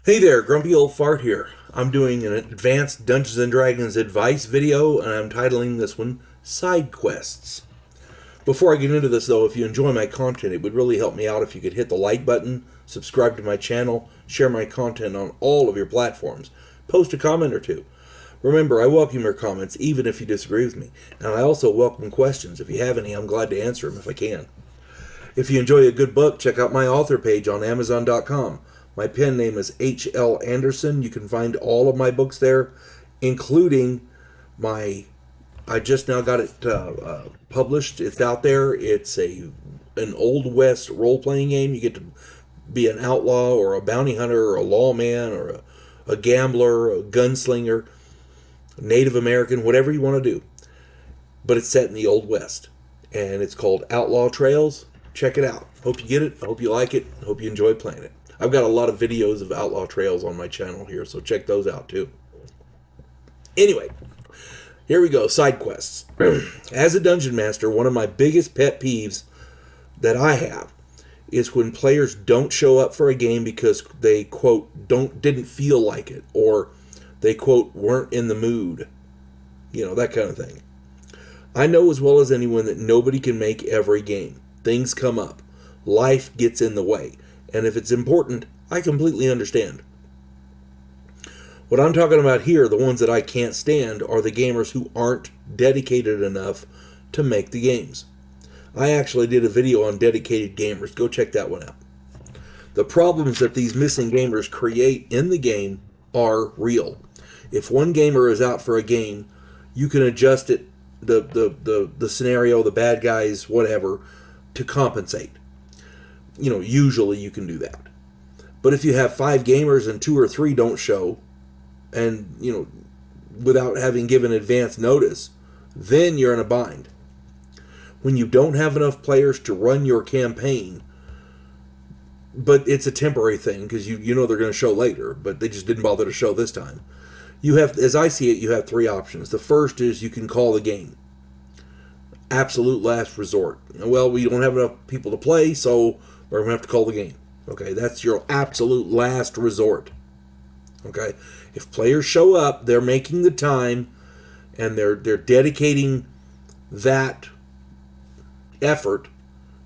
Hey there, Grumpy Old Fart here. I'm doing an advanced Dungeons & Dragons advice video, and I'm titling this one Side Quests. Before I get into this, though, if you enjoy my content, it would really help me out if you could hit the like button, subscribe to my channel, share my content on all of your platforms, post a comment or two. Remember, I welcome your comments, even if you disagree with me, and I also welcome questions. If you have any, I'm glad to answer them if I can. If you enjoy a good book, check out my author page on Amazon.com. My pen name is H.L. Anderson. You can find all of my books there, including I just now got it published. It's out there. It's an Old West role-playing game. You get to be an outlaw or a bounty hunter or a lawman or a gambler, a gunslinger, Native American, whatever you want to do. But it's set in the Old West. And it's called Outlaw Trails. Check it out. Hope you get it. I hope you like it. I hope you enjoy playing it. I've got a lot of videos of Outlaw Trails on my channel here, so check those out too. Anyway, here we go, side quests. As a dungeon master, one of my biggest pet peeves that I have is when players don't show up for a game because they, quote, didn't feel like it, or they, quote, weren't in the mood. You know, that kind of thing. I know as well as anyone that nobody can make every game. Things come up. Life gets in the way. And if it's important, I completely understand. What I'm talking about here, the ones that I can't stand, are the gamers who aren't dedicated enough to make the games. I actually did a video on dedicated gamers. Go check that one out. The problems that these missing gamers create in the game are real. If one gamer is out for a game, you can adjust it, the scenario, the bad guys, whatever, to compensate. You know, usually you can do that. But if you have 5 gamers and 2 or 3 don't show, and, you know, without having given advance notice, then you're in a bind. When you don't have enough players to run your campaign, but it's a temporary thing because you know they're going to show later, but they just didn't bother to show this time. You have, as I see it, you have 3 options. The first is you can call the game. Absolute last resort. Well, we don't have enough people to play, so we're going to have to call the game. Okay, that's your absolute last resort. Okay, if players show up, they're making the time, and they're dedicating that effort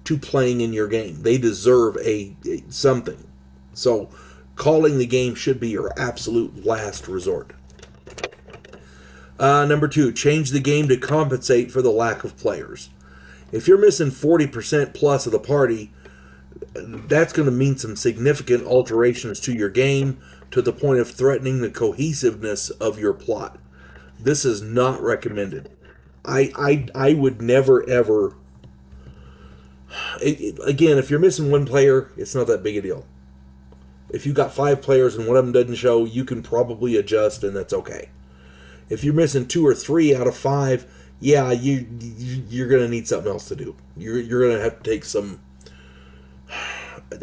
to playing in your game. They deserve a something. So, calling the game should be your absolute last resort. Number 2, change the game to compensate for the lack of players. If you're missing 40% plus of the party, that's going to mean some significant alterations to your game to the point of threatening the cohesiveness of your plot. This is not recommended. I would never ever... Again, if you're missing 1 player, it's not that big a deal. If you've got 5 players and one of them doesn't show, you can probably adjust and that's okay. If you're missing 2 or 3 out of 5, yeah, you're going to need something else to do. You're going to have to take some...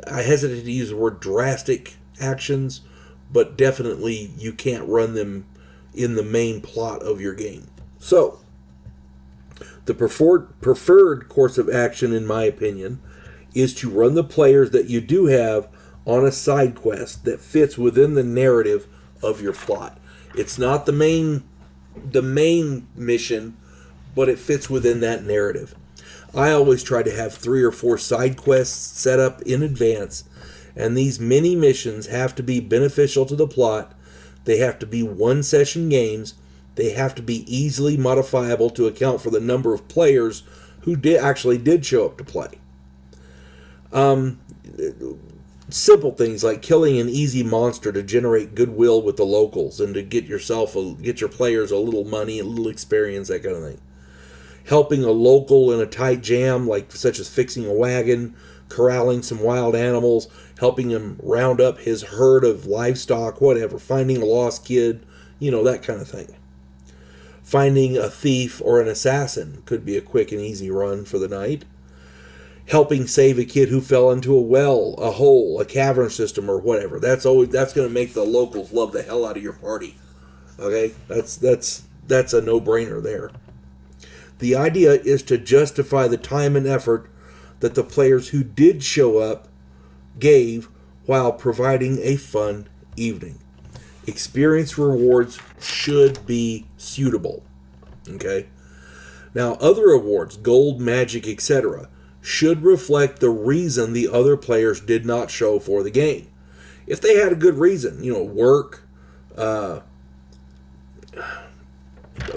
I hesitate to use the word drastic actions, but definitely you can't run them in the main plot of your game. So, the preferred course of action, in my opinion, is to run the players that you do have on a side quest that fits within the narrative of your plot. It's not the main mission, but it fits within that narrative. I always try to have 3 or 4 side quests set up in advance, and these mini missions have to be beneficial to the plot. They have to be 1-session games. They have to be easily modifiable to account for the number of players who actually did show up to play. Simple things like killing an easy monster to generate goodwill with the locals and to get your players a little money, a little experience, that kind of thing. Helping a local in a tight jam, such as fixing a wagon, corralling some wild animals, helping him round up his herd of livestock, whatever, finding a lost kid, you know, that kind of thing. Finding a thief or an assassin could be a quick and easy run for the night. Helping save a kid who fell into a well, a hole, a cavern system, or whatever. That's going to make the locals love the hell out of your party. Okay, that's a no-brainer there. The idea is to justify the time and effort that the players who did show up gave while providing a fun evening. Experience rewards should be suitable. Okay? Now, other awards, gold, magic, etc., should reflect the reason the other players did not show for the game. If they had a good reason, work,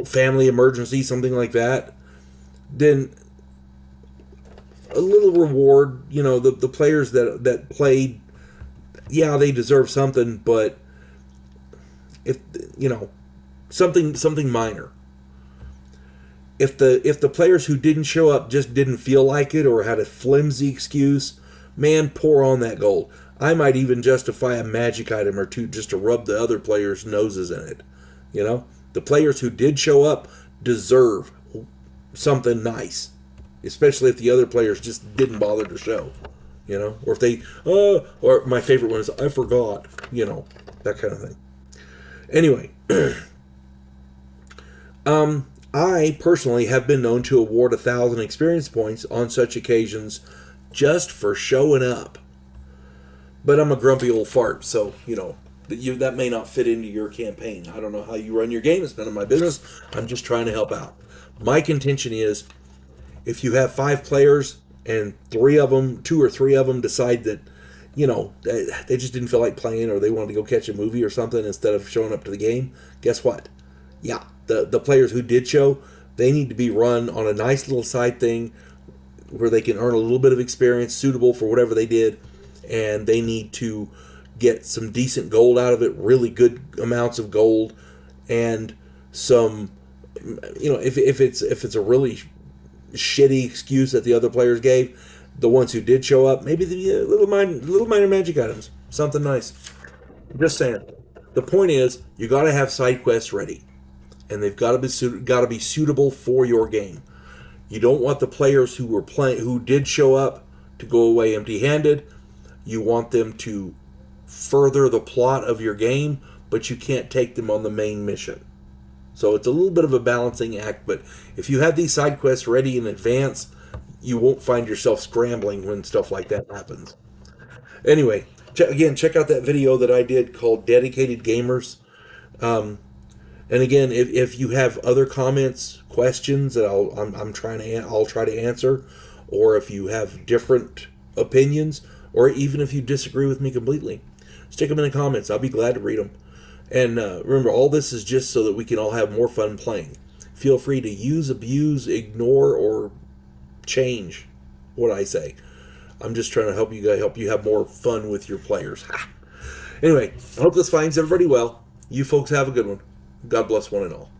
family emergency, something like that, then a little reward. The players that played, yeah, they deserve something, but if something minor. If the players who didn't show up just didn't feel like it or had a flimsy excuse, man, pour on that gold. I might even justify a magic item or two just to rub the other players' noses in it. The players who did show up deserve something nice, especially if the other players just didn't bother to show. Or if they, or my favorite one is, I forgot, that kind of thing. Anyway, I personally have been known to award 1,000 experience points on such occasions just for showing up. But I'm a grumpy old fart, so, that may not fit into your campaign. I don't know how you run your game. It's none of my business. I'm just trying to help out. My contention is, if you have 5 players and 2 or 3 of them decide that, they just didn't feel like playing or they wanted to go catch a movie or something instead of showing up to the game, guess what? Yeah, the players who did show, they need to be run on a nice little side thing where they can earn a little bit of experience suitable for whatever they did, and they need to get some decent gold out of it, really good amounts of gold, and some, if it's a really shitty excuse that the other players gave, the ones who did show up, maybe the little minor magic items, something nice. I'm just saying. The point is, you got to have side quests ready, and they've got to be suitable for your game. You don't want the players who did show up to go away empty-handed. You want them to further the plot of your game, but you can't take them on the main mission. So it's a little bit of a balancing act, but if you have these side quests ready in advance, you won't find yourself scrambling when stuff like that happens. Anyway, check out that video that I did called Dedicated Gamers. And again, if you have other comments, questions that I'll try to answer, or if you have different opinions, or even if you disagree with me completely, stick them in the comments. I'll be glad to read them. And remember, all this is just so that we can all have more fun playing. Feel free to use, abuse, ignore, or change what I say. I'm just trying to help you have more fun with your players. Anyway, I hope this finds everybody well. You folks have a good one. God bless one and all.